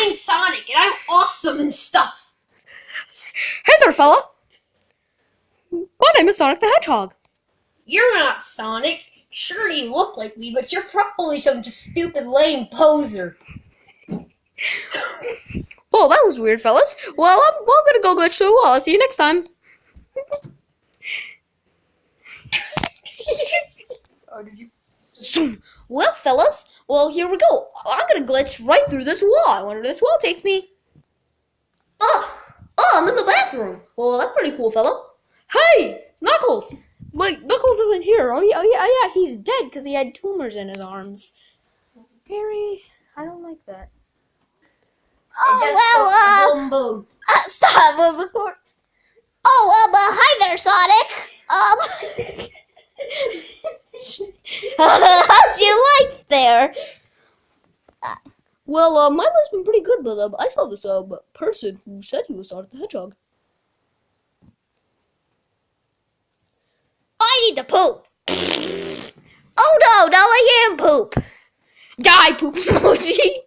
name's Sonic, and I'm awesome and stuff. Hey there, fella. My name is Sonic the Hedgehog. You're not Sonic. Sure, you look like me, but you're probably some just stupid, lame poser. Well, that was weird, fellas. Well, I'm gonna go glitch through the wall. I'll see you next time. Oh, did you? Zoom. Well, fellas, here we go. I'm gonna glitch right through this wall. I wonder where this wall takes me. Oh, I'm in the bathroom. Well, that's pretty cool, fella. Hey, Knuckles. Wait, Knuckles isn't here. Oh yeah, he's dead because he had tumors in his arms. Very, I don't like that. Stop the record. Hi there, Sonic. How'd you like there? Well, my life's been pretty good, but I saw this person who said he was Sonic the Hedgehog. I need to poop. Oh no, now I am poop. Die, poop emoji.